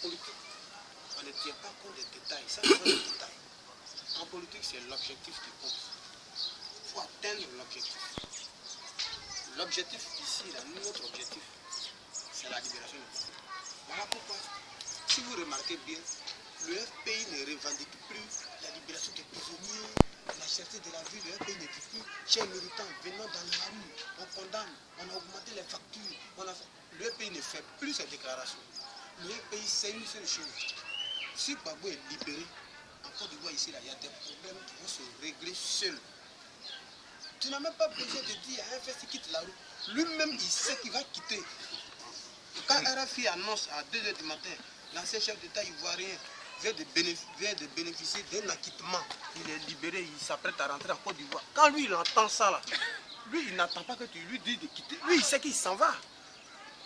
politique, on ne tient pas compte des détails. Ça, c'est des détails. En politique, c'est l'objectif qui compte. Il faut atteindre l'objectif. L'objectif ici, là, notre objectif, c'est la libération du pays. Voilà pourquoi, si vous remarquez bien, le FPI ne revendique plus la libération des prisonniers, la cherté de la vie. Le FPI ne dit plus, chers militants, venons dans la rue, on condamne, on a augmenté les factures. Le FPI ne fait plus ces déclarations. Le FPI, c'est une seule chose. Si Gbagbo est libéré, en Côte d'Ivoire, ici, là, il y a des problèmes qui vont se régler seuls. Tu n'as même pas besoin de dire à un fait qui quitte la rue. Lui-même, il sait qu'il va quitter. Quand RFI annonce à 2 h du matin, l'ancien chef d'État ivoirien vient de bénéficier d'un acquittement, il est libéré, il s'apprête à rentrer en Côte d'Ivoire. Quand lui, il entend ça, là, lui, il n'attend pas que tu lui dises de quitter. Lui, il sait qu'il s'en va.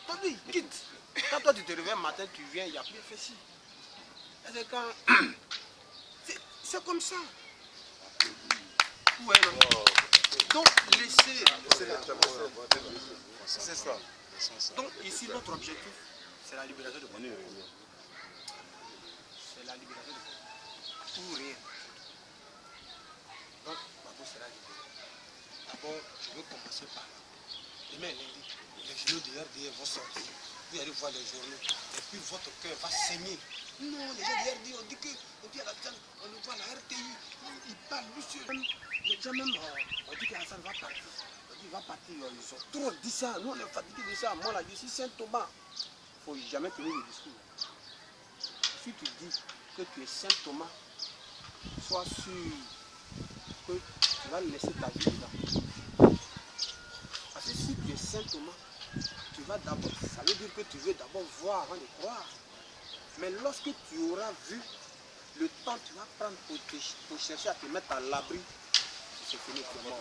Toi, lui, il quitte. Quand toi, tu te réveilles un matin, tu viens, il n'y a plus de fessi. C'est comme ça. Ouais, non. Donc, laissez. C'est ça. Donc, ici, notre objectif, c'est la libération de Gbagbo. C'est la libération de Gbagbo. Tout rien. Donc, Gbagbo sera libéré. D'abord, je veux commencer par là. Demain, lundi, les journaux de RDR vont sortir. Vous allez voir les journaux. Et puis, votre cœur va saigner. Non, les gens de RDR, on dit à la télé, on le voit à la RTI, ils parlent, monsieur. Les gens même, on dit qu'Assane va partir. On dit qu'il va partir. Ils ont trop dit ça. Nous, on est fatigués de ça. Moi, là, je suis Saint Thomas. Il ne faut jamais tenir le discours. Si tu dis que tu es Saint Thomas, sois sûr que tu vas laisser ta vie là. Parce que si tu es Saint Thomas, tu vas d'abord, ça veut dire que tu veux d'abord voir avant de croire. Mais lorsque tu auras vu le temps que tu vas prendre pour chercher à te mettre à l'abri, c'est fini, tu es mort.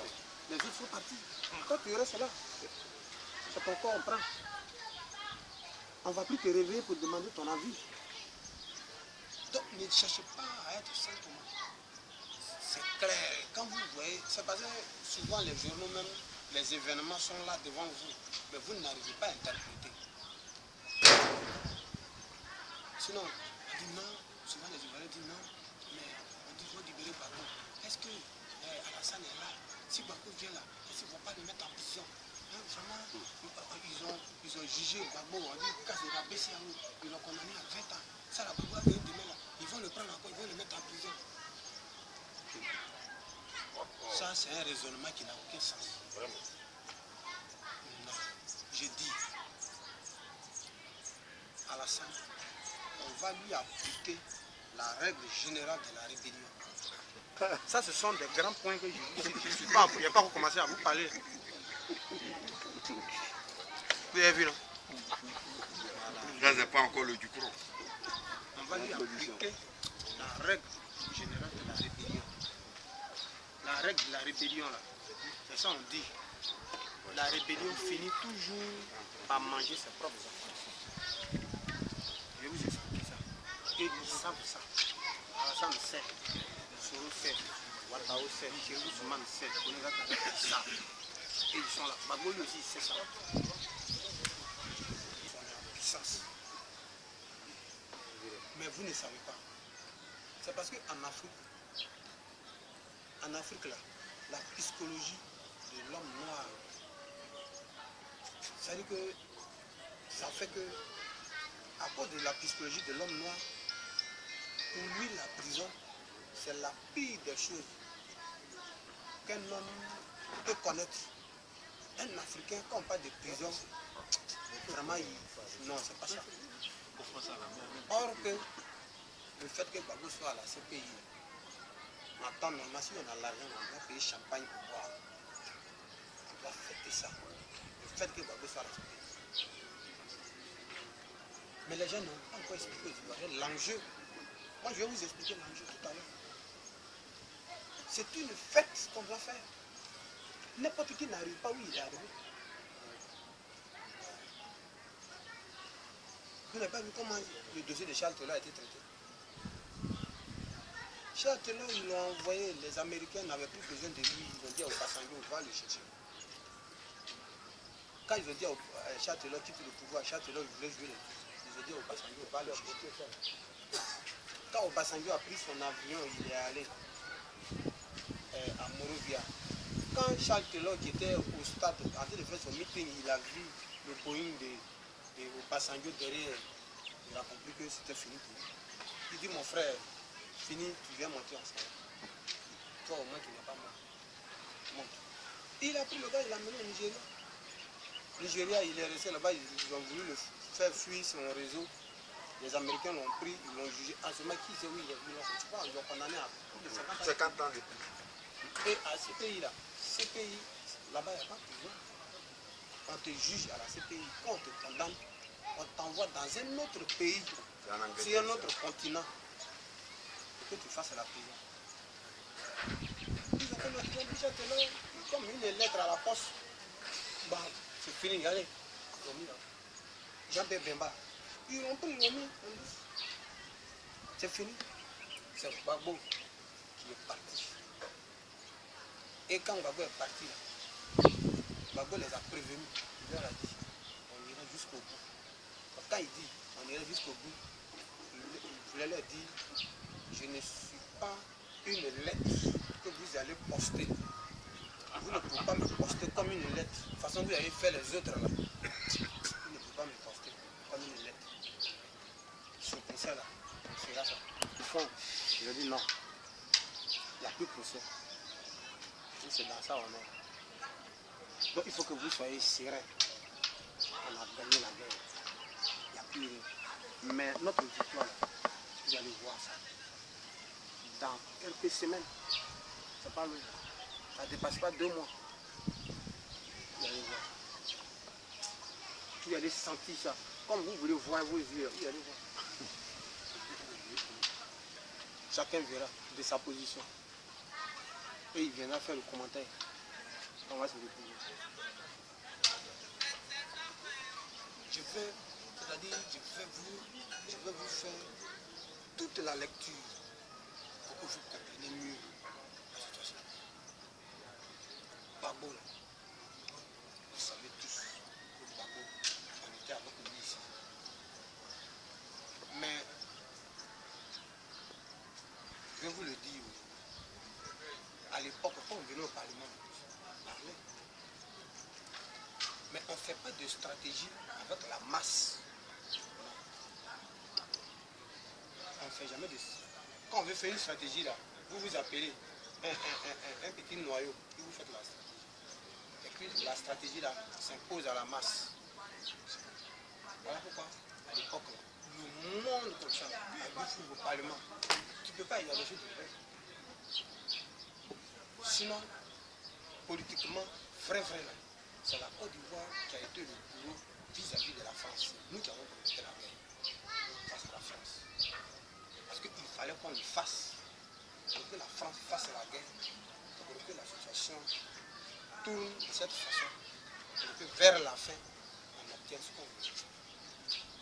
Les autres sont partis. Toi, tu restes là. C'est pourquoi on prend. On ne va plus te réveiller pour demander ton avis. Donc, ne cherchez pas à être Saint Thomas. C'est clair. Quand vous voyez, c'est parce que souvent les journaux même, les événements sont là devant vous, mais vous n'arrivez pas à interpréter. Sinon, on dit non, souvent les Ivoiriens disent non, mais on dit qu'il faut libérer Gbagbo. Est-ce que Alassane est là? Si Gbagbo vient là, est-ce qu'ils ne vont pas le mettre en prison? Hein, vraiment, ils ont jugé Gbagbo, on dit qu'à se rabaisser à nous, ils l'ont condamné à 20 ans. Ça, la Gbagbo va venir demain là, ils vont le prendre encore, ils vont le mettre en prison. Ça, c'est un raisonnement qui n'a aucun sens. Vraiment. Non, je dis, Alassane, on va lui appliquer la règle générale de la rébellion. Ça, ce sont des grands points que je ne suis pas, je n'ai pas recommencé à vous parler. Vous avez vu, non? Là, ce n'est pas encore le Ducron. On va lui appliquer la règle générale de la rébellion. La règle de la rébellion, là, c'est ça on dit. La rébellion finit toujours par manger ses propres enfants. Je vais vous expliquer ça. Et ils savent ça. Alassane sait, Soro sait, Ouattara sait, Chérif Ousmane sait, ils savent. Et ils sont là. Gbagbo lui aussi, il sait ça. Ils sont en puissance. Mais vous ne savez pas. C'est parce qu'en Afrique, là, la psychologie de l'homme noir, c'est-à-dire que ça fait que, à cause de la psychologie de l'homme noir, pour lui, la prison, c'est la pire des choses qu'un homme peut connaître. Un Africain, quand on parle de prison, vraiment, non, c'est pas ça. Or que le fait que Gbagbo soit à la CPI, en temps normal, si on a l'argent, on doit payer champagne pour boire. On doit fêter ça. Le fait que Gbagbo soit à la CPI. Mais les gens n'ont pas encore expliqué aux Ivoiriens l'enjeu. Moi, je vais vous expliquer l'enjeu tout à l'heure. C'est une fête qu'on doit faire. N'importe qui n'arrive pas où il est arrivé. Vous n'avez pas vu comment le dossier de Charles Taylor a été traité. Charles Taylor, ils l'ont envoyé, les Américains n'avaient plus besoin de lui, ils ont dit au Obasanjo, on va le chercher. Quand ils ont dit à Charles Taylor quitte le pouvoir, Charles Taylor voulait jouer les je dis Obasanjo, va leur jeter. Quand Obasanjo a pris son avion, il est allé à Monrovia. Quand Charles Taylor qui était au stade en train de faire son meeting, il a vu le Boeing de Obasanjo derrière. Il a compris que c'était fini pour lui. Il dit mon frère, fini, tu viens monter ensemble. Toi au moins tu n'es pas mort. Monte. Il a pris le gars, il l'a mené au Nigeria. Nigeria, il est resté là-bas, ils ont voulu le faire fuir son réseau. Les Américains l'ont pris, ils l'ont jugé. En ce moment, qui sait où ils l'ont condamné à plus de 50 ans de plus. Et à ce pays-là, CPI, là-bas, il n'y a pas de prison. On te juge à la CPI. Quand on te condamne, on t'envoie dans un autre pays, sur un autre continent, pour que tu fasses la prison. Ils ont dit, comme une lettre à la poste. Bah, c'est fini, allez. Ils ont mis là. Jean-Pierre Bemba. Ils l'ont pris, ils l'ont mis. C'est fini. C'est Gbagbo qui est parti. Et quand Gbagbo est parti, Gbagbo les a prévenus. Il leur a dit, on ira jusqu'au bout. Quand il dit, on ira jusqu'au bout, il voulait leur dire, je ne suis pas une lettre que vous allez poster. Vous ne pouvez pas me poster comme une lettre. De toute façon, vous avez fait les autres là. Vous ne pouvez pas me poster comme une lettre. Ce procès là, on fera ça. Au fond, je dis non. Il n'y a plus de procès. C'est dans ça on est. Donc il faut que vous soyez serein. On a gagné la guerre. Il n'y a plus rien. Mais notre victoire, vous allez voir ça. Dans quelques semaines, c'est pas loin. Ça ne dépasse pas 2 mois. Vous allez voir. Vous allez sentir ça. Comme vous voulez voir vos yeux, vous allez voir. Chacun verra de sa position. Et il viendra faire le commentaire. On va se retrouver. Je vais vous faire toute la lecture pour que vous compreniez mieux la situation. Gbagbo, vous savez tous que Gbagbo, on était avec lui ici. Mais, je vais vous le dire, à l'époque, quand on venait au Parlement, on parlait. Mais on ne fait pas de stratégie avec la masse. On ne fait jamais de... Quand on veut faire une stratégie là, vous vous appelez un petit noyau et vous faites la stratégie. Et puis la stratégie là s'impose à la masse. Voilà pourquoi, à l'époque, le monde comme ça, au Parlement, tu ne peux pas y aller, sinon, politiquement, vrai, c'est la Côte d'Ivoire qui a été le bourreau vis-à-vis de la France. Nous qui avons commis la guerre face à la France. Parce qu'il fallait qu'on le fasse, pour que la France fasse la guerre, pour que la situation tourne de cette façon, pour que vers la fin, on obtienne ce qu'on veut.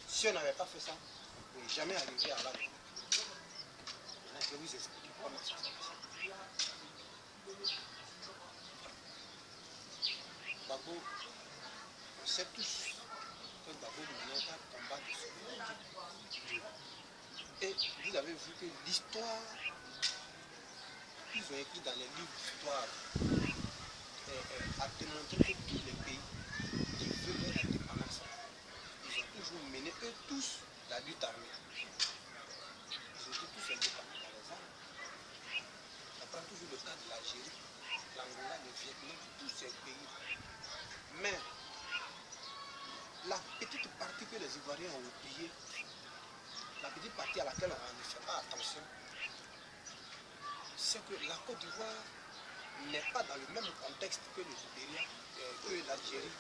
Si on n'avait pas fait ça, on ne pourrait jamais arriver à la fin. Je vais vous expliquer comment ça se passe. Gbagbo, on sait tous que Gbagbo menait un combat de souveraineté. Et vous avez vu que l'histoire, ils ont écrit dans les livres d'histoire, a démontré que tous les pays qui veulent l'indépendance, ils ont toujours mené eux tous la lutte armée. Ils étaient tous indépendants dans les armes. On prend toujours le cas de l'Algérie, l'Angola, le Vietnam, tous ces pays. Mais la petite partie que les Ivoiriens ont oubliée, la petite partie à laquelle on ne fait pas attention, c'est que la Côte d'Ivoire n'est pas dans le même contexte que le Libéria, que l'Algérie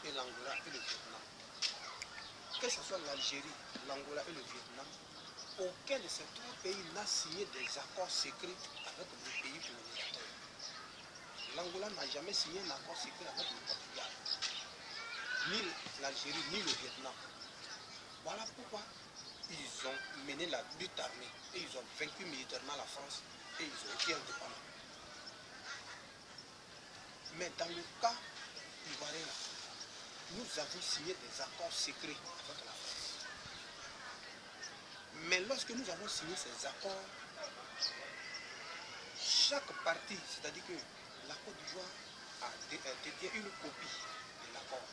et l'Angola et le Vietnam. Que ce soit l'Algérie, l'Angola et le Vietnam, aucun de ces 3 pays n'a signé des accords secrets avec le pays colonisateur. L'Angola n'a jamais signé un accord secret avec le Portugal, ni l'Algérie, ni le Vietnam. Voilà pourquoi ils ont mené la lutte armée et ils ont vaincu militairement la France et ils ont été indépendants. Mais dans le cas ivoirien, nous avons signé des accords secrets avec la France. Mais lorsque nous avons signé ces accords, chaque partie, c'est-à-dire que la Côte d'Ivoire détient une copie de l'accord.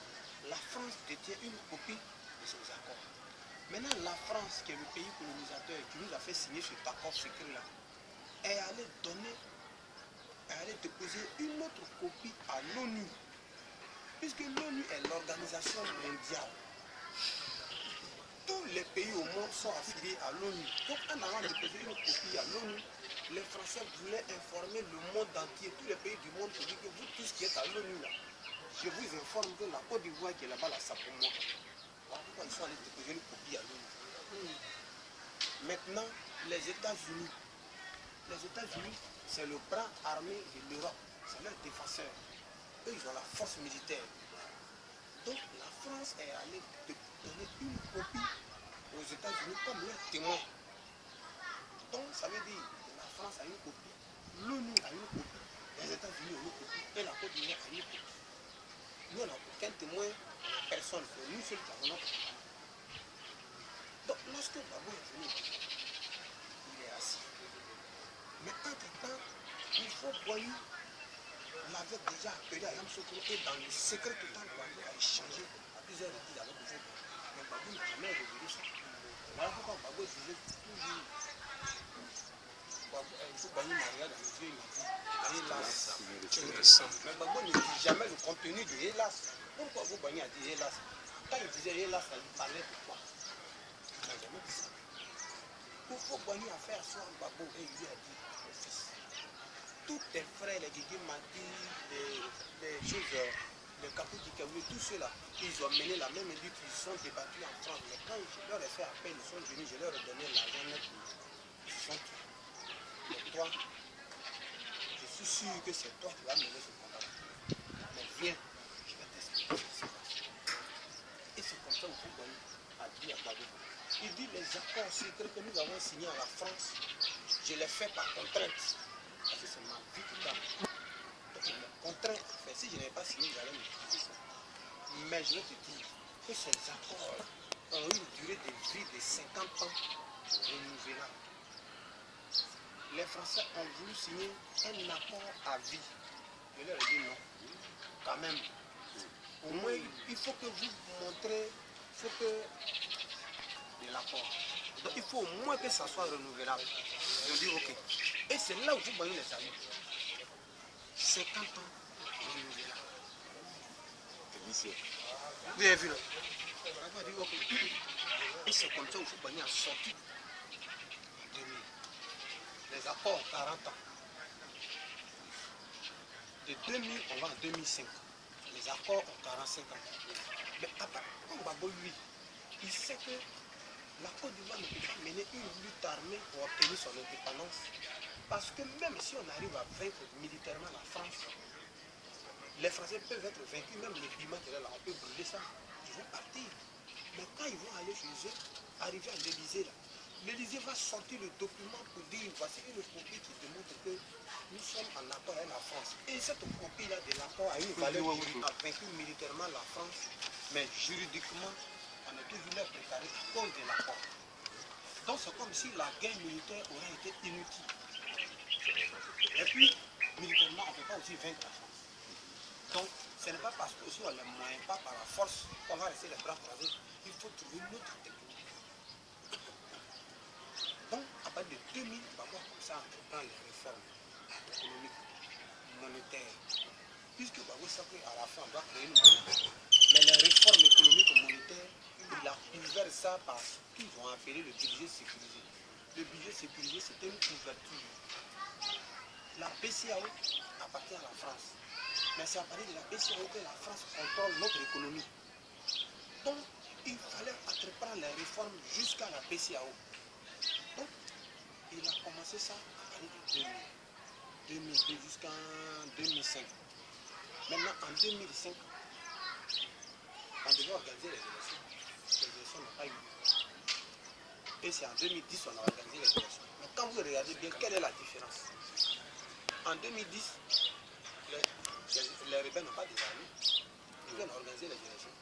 La France détient une copie de ces accords. Maintenant, la France, qui est le pays colonisateur, qui nous a fait signer cet accord secret-là, est allée déposer une autre copie à l'ONU. Puisque l'ONU est l'organisation mondiale. Tous les pays au monde sont affiliés à l'ONU. Donc, en allant déposer une copie à l'ONU, les Français voulaient informer le monde entier, tous les pays du monde, pour dire que vous tous qui êtes à l'ONU là, je vous informe que la Côte d'Ivoire qui est là-bas, là, ça pour moi. Voilà pourquoi ils sont allés déposer une copie à l'ONU. Maintenant, les États-Unis, c'est le bras armé de l'Europe, c'est leur défenseur. Eux, ils ont la force militaire. Donc, la France est allée donner une copie aux États-Unis comme leur témoin. Donc, ça veut dire que la France a une copie, l'ONU a une copie, les États-Unis ont une copie et la Côte d'Ivoire a une copie. Nous, on n'a aucun témoin, personne, c'est nous seuls qui avons notre témoin. Donc, lorsque Gbagbo est venu, il est assis. Mais entre-temps, il faut Boigny l'avait déjà appelé à Yamoussoukro et dans le secret total, Gbagbo a échangé à plusieurs reprises avec le Gbagbo. Mais Gbagbo n'a jamais révélé ça. Voilà pourquoi Gbagbo disait toujours. Il faut Boigny Maria dans les yeux, il m'a dit hélas. Mais Gbagbo ne dit jamais le contenu de hélas. Pourquoi vous Boigny a dit hélas? Quand il disait hélas, il parlait de quoi? Il n'a jamais dit ça. Pourquoi Boigny a fait asseoir Gbagbo et il lui a dit mon fils, tous tes frères, les Guigui Madi, les choses, les Kapou Dikaoui, tous ceux-là, ils ont mené la même lutte, ils sont débattus en France. Mais quand je leur ai fait appel, ils sont venus, je leur ai donné l'argent net. Ils sont tous. Mais toi, je suis sûr que c'est toi qui vas mener ce combat. Mais viens, je vais t'expliquer ce qui se passe. Et c'est comme ça que Boigny a dit à Gbagbo. Il dit les accords secrets que nous avons signés à la France, je les fais par contrainte. Parce que c'est ma vie qui parle. Donc je me contrains à faire. Si je n'avais pas signé, j'allais me dire ça. Mais je vais te dire que ces accords ont une durée de vie de 50 ans renouvelable. Les Français ont voulu signer un accord à vie. Je leur ai dit non. Quand même. Au moins, il faut que vous montrez, il faut que de l'accord. Donc il faut au moins que ça soit renouvelable. Je dis ok. Et c'est là où vous voyez les amis. 50 ans renouvelable. Vous avez vu là. On va dire ok. Et c'est comme ça où Foubani a sorti en 2000. Les accords 40 ans. De 2000, on va en 2005. Les accords ont 45 ans. Mais après, comme Gbagbo lui, il sait que la Côte d'Ivoire ne peut pas mener une lutte armée pour obtenir son indépendance. Parce que même si on arrive à vaincre militairement la France, les Français peuvent être vaincus, même les piments qui est là, on peut brûler ça. Ils vont partir. Mais quand ils vont aller chez eux, arriver à l'Élysée, l'Élysée va sortir le document pour dire voici une copie qui démontre que nous sommes en accord avec la France. Et cette copie-là de l'accord a une valeur qui a vaincu militairement la France, mais juridiquement, on a toujours leur préparé à cause de l'accord. Donc c'est comme si la guerre militaire aurait été inutile. Et puis, militairement, on ne peut pas aussi vaincre la France. Donc, ce n'est pas parce qu'on ne les moyens pas par la force qu'on va rester les bras croisés. Il faut trouver une autre technique. Donc, à partir de 2000, on va voir comme ça entreprendre les réformes économiques, monétaires. Puisque Gbagbo sait qu'à la fin, on doit créer une monnaie. Mais les réformes économiques et monétaires, il a ouvert ça par ce qu'ils ont appelé le budget sécurisé. Le budget sécurisé, c'était une couverture. La BCAO appartient à la France. Mais c'est à partir de la BCAO que la France contrôle notre économie. Donc, il fallait entreprendre les réformes jusqu'à la BCAO. Donc, il a commencé ça à partir de 2002 jusqu'en 2005. Maintenant, en 2005, on devait organiser les élections. Les élections n'ont pas eu lieu. Et c'est en 2010 qu'on a organisé les élections. Mais quand vous regardez bien, quelle est la différence? En 2010, les rebelles n'ont pas désarmé. Ils ont organisé les élections.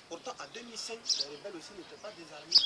Pourtant, en 2005, les rebelles aussi n'étaient pas désarmés.